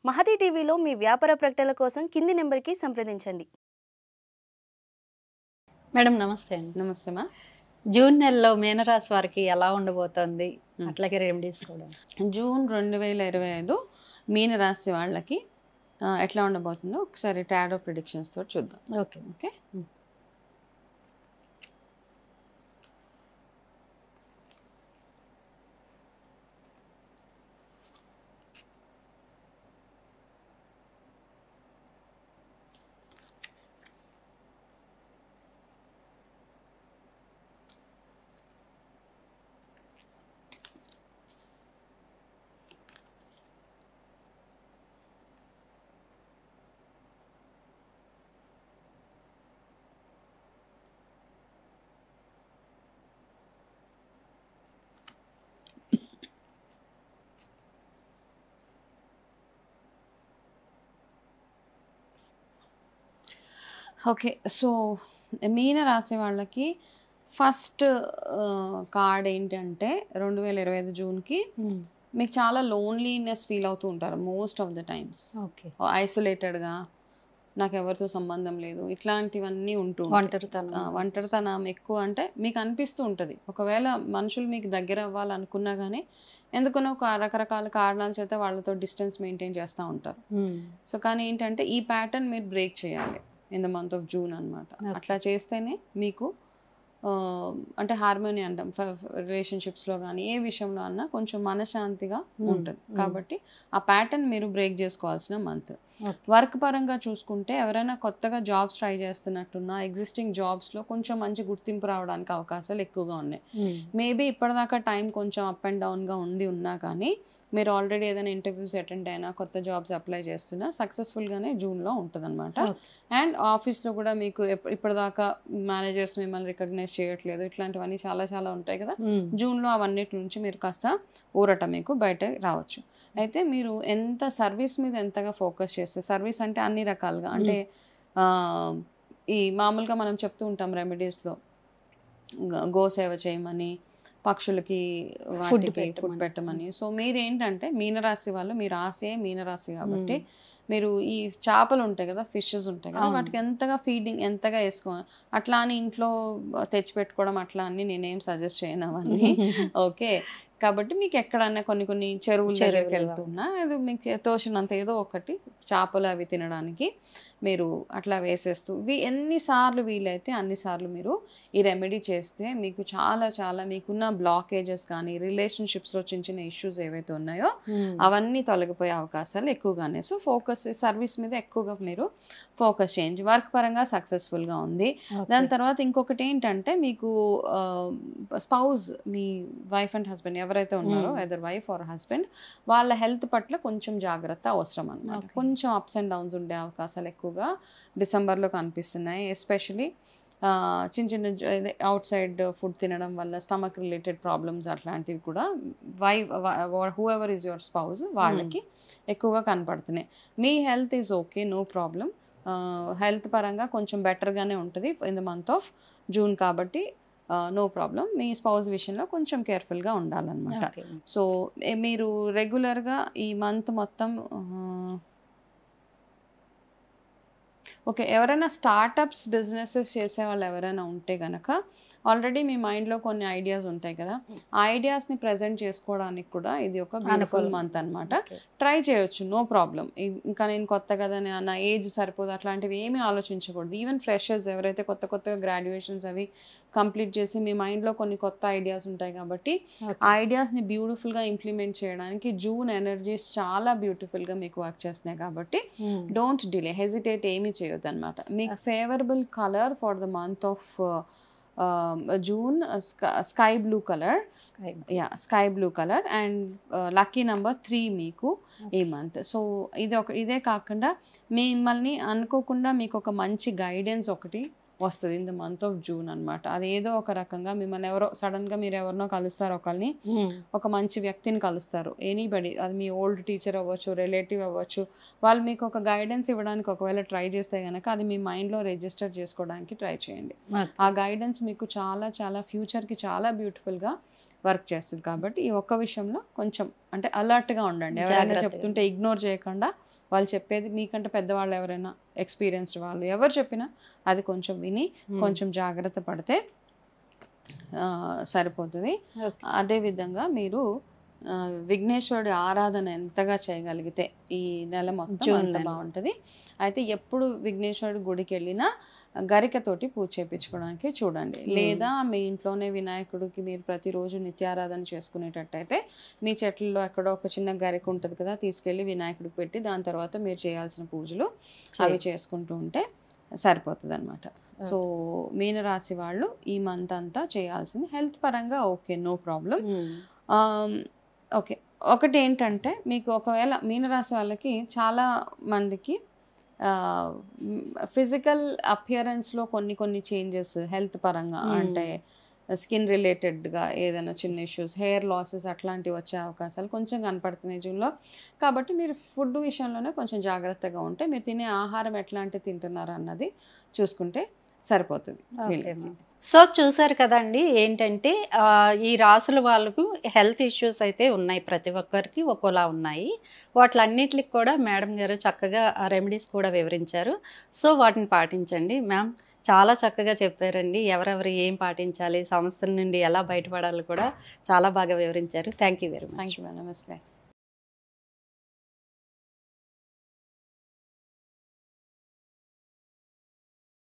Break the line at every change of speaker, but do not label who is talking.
మహతి టీవీలో మీ వ్యాపార ప్రకటనల కోసం కింది నెంబర్కి సంప్రదించండి.
మేడం నమస్తే అండి.
నమస్తే మా.
జూన్ నెలలో మీనరాశి వారికి ఎలా ఉండబోతోంది, అట్లాగే రెమెడీస్ కూడా?
జూన్ 2025 మీనరాశి వాళ్ళకి ఎట్లా ఉండబోతుందో ఒకసారి టారో ప్రిడిక్షన్స్ తోటి చూద్దాం.
ఓకే.
Okay, okay. సో మీన రాశి వాళ్ళకి ఫస్ట్ కార్డ్ ఏంటంటే 2025 జూన్కి మీకు చాలా లోన్లీనెస్ ఫీల్ అవుతూ ఉంటారు most of the times.
Okay.
ఐసోలేటెడ్గా, నాకు ఎవరితో సంబంధం లేదు, ఇట్లాంటివన్నీ ఉంటూ ఒంటరితనం ఎక్కువ అంటే మీకు అనిపిస్తూ ఉంటుంది. ఒకవేళ మనుషులు మీకు దగ్గర అవ్వాలనుకున్నా కానీ ఎందుకనో రకరకాల కారణాల చేత వాళ్ళతో డిస్టెన్స్ మెయింటైన్ చేస్తూ ఉంటారు. సో కానీ ఏంటంటే ఈ ప్యాటర్న్ మీరు బ్రేక్ చేయాలి in the month of June అనమాట. అట్లా చేస్తేనే మీకు అంటే హార్మోని అంటాం రిలేషన్షిప్స్లో కానీ ఏ విషయంలో అన్నా కొంచెం మనశ్శాంతిగా ఉంటుంది. కాబట్టి ఆ ప్యాటర్న్ మీరు బ్రేక్ చేసుకోవాల్సిన మంత్. వర్క్ పరంగా చూసుకుంటే ఎవరైనా కొత్తగా జాబ్స్ ట్రై చేస్తున్నట్టున్నా ఎగ్జిస్టింగ్ జాబ్స్లో కొంచెం మంచి గుర్తింపు రావడానికి అవకాశాలు ఎక్కువగా ఉన్నాయి. మేబీ ఇప్పటిదాకా టైం కొంచెం అప్ అండ్ డౌన్గా ఉన్నా కానీ మీరు ఆల్రెడీ ఏదైనా ఇంటర్వ్యూస్ అటెండ్ అయినా కొత్త జాబ్స్ అప్లై చేస్తున్నా సక్సెస్ఫుల్గానే జూన్లో ఉంటుంది అనమాట. అండ్ ఆఫీస్లో కూడా మీకు ఇప్పటిదాకా మేనేజర్స్ మిమ్మల్ని రికగ్నైజ్ చేయట్లేదు, ఇట్లాంటివన్నీ చాలా చాలా ఉంటాయి కదా. జూన్లో అవన్నిటి నుంచి మీరు కాస్త ఊరట మీకు బయట రావచ్చు. అయితే మీరు ఎంత సర్వీస్ మీద ఎంతగా ఫోకస్ చేస్తే, సర్వీస్ అంటే అన్ని రకాలుగా అంటే ఈ మామూలుగా మనం చెప్తూ ఉంటాం రెమెడీస్లో గోసేవ చేయమని, పక్షులకి ఫుడ్ పెట్టమని. సో మీరేంటంటే మీనరాశి వాళ్ళు, మీ రాశే మీనరాశి కాబట్టి మీరు ఈ చేపలు ఉంటాయి కదా, ఫిషెస్ ఉంటాయి కదా, వాటికి ఎంతగా ఫీడింగ్ ఎంతగా వేసుకోవాలి. అట్లా అని ఇంట్లో తెచ్చిపెట్టుకోవడం అట్లా అని నేనేం సజెస్ట్ చేయను అవన్నీ. ఓకే, కాబట్టి మీకు ఎక్కడన్నా కొన్ని చెరువుల దగ్గరికి వెళ్తున్నా అది మీకు తోచినంత ఏదో ఒకటి చేపలు అవి తినడానికి మీరు అట్లా వేసేస్తూ ఎన్నిసార్లు వీలైతే అన్నిసార్లు మీరు ఈ రెమెడీ చేస్తే మీకు చాలా చాలా మీకున్న బ్లాకేజెస్ కానీ రిలేషన్షిప్స్లో చిన్న ఇష్యూస్ ఏవైతే ఉన్నాయో అవన్నీ తొలగిపోయే అవకాశాలు ఎక్కువగానే. సో ఫోకస్ సర్వీస్ మీద ఎక్కువగా మీరు ఫోకస్ చేయండి. వర్క్ పరంగా సక్సెస్ఫుల్గా ఉంది. దాని తర్వాత ఇంకొకటి ఏంటంటే మీకు spouse, me wife and husband ఎవరైతే ఉన్నారో ఎదర్ వైఫ్ ఆర్ హస్బెండ్, వాళ్ళ హెల్త్ పట్ల కొంచెం జాగ్రత్త అవసరం అన్నమాట. కొంచెం అప్స్ అండ్ డౌన్స్ ఉండే అవకాశాలు ఎక్కువగా డిసెంబర్లో కనిపిస్తున్నాయి. ఎస్పెషలీ చిన్న అవుట్ సైడ్ ఫుడ్ తినడం వల్ల స్టమక్ రిలేటెడ్ ప్రాబ్లమ్స్ అట్లాంటివి కూడా whoever is your spouse వాళ్ళకి ఎక్కువగా కనపడుతున్నాయి. మీ health is okay, no problem. Health పరంగా కొంచెం బెటర్గానే ఉంటుంది in the month of June కాబట్టి నో ప్రాబ్లం. మీ స్పౌజ్ విషయంలో కొంచెం కేర్ఫుల్గా ఉండాలన్నమాట. సో మీరు రెగ్యులర్గా ఈ మంత్ మొత్తం ఓకే, ఎవరైనా స్టార్టప్స్ బిజినెసెస్ చేసే వాళ్ళు ఎవరైనా ఉంటే కనుక ఆల్రెడీ మీ మైండ్లో కొన్ని ఐడియాస్ ఉంటాయి కదా, ఆ ఐడియాస్ని ప్రజెంట్ చేసుకోవడానికి కూడా ఇది ఒక బ్యూటిఫుల్ మంత్ అనమాట. ట్రై చేయొచ్చు, నో ప్రాబ్లం. ఇంకా నేను కొత్త కదా, నా ఏజ్ సరిపోదు అట్లాంటివి ఏమీ ఆలోచించకూడదు. ఈవెన్ ఫ్రెషర్స్ ఎవరైతే కొత్తగా గ్రాడ్యుయేషన్స్ అవి కంప్లీట్ చేసి మీ మైండ్లో కొన్ని కొత్త ఐడియాస్ ఉంటాయి కాబట్టి ఆ ఐడియాస్ని బ్యూటిఫుల్గా ఇంప్లిమెంట్ చేయడానికి జూన్ ఎనర్జీస్ చాలా బ్యూటిఫుల్గా మీకు వర్క్ చేస్తున్నాయి. కాబట్టి డోంట్ డిలే, హెజిటేట్ ఏమీ చేయొద్దు అనమాట. మీకు favourable colour for the month of June sky blue colour, sky blue colour and lucky number 3 మీకు ఈ మంత్. సో ఇదే కాకుండా మిమ్మల్ని అనుకోకుండా మీకు ఒక మంచి గైడెన్స్ ఒకటి వస్తుంది in the month of June అనమాట. అది ఏదో ఒక రకంగా మిమ్మల్ని ఎవరో సడన్గా మీరు ఎవరినో కలుస్తారు, ఒకరిని ఒక మంచి వ్యక్తిని కలుస్తారు, ఎనీబడి, అది మీ ఓల్డ్ టీచర్ అవ్వచ్చు, రిలేటివ్ అవ్వచ్చు. వాళ్ళు మీకు ఒక గైడెన్స్ ఇవ్వడానికి ఒకవేళ ట్రై చేస్తే కనుక అది మీ మైండ్లో రిజిస్టర్ చేసుకోవడానికి ట్రై చేయండి. ఆ గైడెన్స్ మీకు చాలా చాలా ఫ్యూచర్కి చాలా బ్యూటిఫుల్గా వర్క్ చేస్తుంది. కాబట్టి ఈ ఒక్క విషయంలో కొంచెం అంటే అలర్ట్గా ఉండండి. ఎవరైనా చెప్తుంటే ఇగ్నోర్ చేయకుండా, వాళ్ళు చెప్పేది మీకంటే పెద్దవాళ్ళు ఎవరైనా ఎక్స్పీరియన్స్డ్ వాళ్ళు ఎవరు చెప్పినా అది కొంచెం విని కొంచెం జాగ్రత్త పడితే సరిపోతుంది. అదేవిధంగా మీరు విఘ్నేశ్వరుడి ఆరాధన ఎంతగా చేయగలిగితే ఈ నెల మొత్తం అంత బాగుంటుంది. అయితే ఎప్పుడు విఘ్నేశ్వరుడి గుడికి వెళ్ళినా గరికతోటి పూజ చేయించుకోవడానికి చూడండి. లేదా మీ ఇంట్లోనే వినాయకుడికి మీరు ప్రతిరోజు నిత్యారాధన చేసుకునేటట్టయితే మీ చెట్లలో ఎక్కడో ఒక చిన్న గరిక ఉంటుంది కదా, తీసుకెళ్ళి వినాయకుడికి పెట్టి దాని తర్వాత మీరు చేయాల్సిన పూజలు అవి చేసుకుంటూ ఉంటే సరిపోతుంది అనమాట. సో మీనరాశి వాళ్ళు ఈ మంత్ అంతా చేయాల్సింది హెల్త్ పరంగా ఓకే, నో ప్రాబ్లం. ఓకే, ఒకటి ఏంటంటే మీకు ఒకవేళ మీనరాశి వాళ్ళకి చాలా మందికి ఫిజికల్ అపియరెన్స్లో కొన్ని చేంజెస్ హెల్త్ పరంగా అంటే స్కిన్ రిలేటెడ్గా ఏదైనా చిన్న ఇష్యూస్, హెయిర్ లాసెస్ అట్లాంటివి వచ్చే అవకాశాలు కొంచెం కనపడుతున్నాయి జూన్లో. కాబట్టి మీరు ఫుడ్ విషయంలోనే కొంచెం జాగ్రత్తగా ఉంటే మీరు తినే ఆహారం ఎట్లాంటివి తింటున్నారు అన్నది చూసుకుంటే సరిపోతుంది.
సో చూసారు కదండి, ఏంటంటే ఈ రాసుల వాళ్ళకు హెల్త్ ఇష్యూస్ అయితే ఉన్నాయి, ప్రతి ఒక్కరికి ఒక్కోలా ఉన్నాయి. వాటిలన్నిటికి కూడా మేడం గారు చక్కగా రెమెడీస్ కూడా వివరించారు. సో వాటిని పాటించండి. మ్యామ్ చాలా చక్కగా చెప్పారండి. ఎవరెవరు ఏం పాటించాలి, సమస్యల నుండి ఎలా బయటపడాలి కూడా చాలా బాగా వివరించారు. Thank you very much.
Thank you, నమస్తే.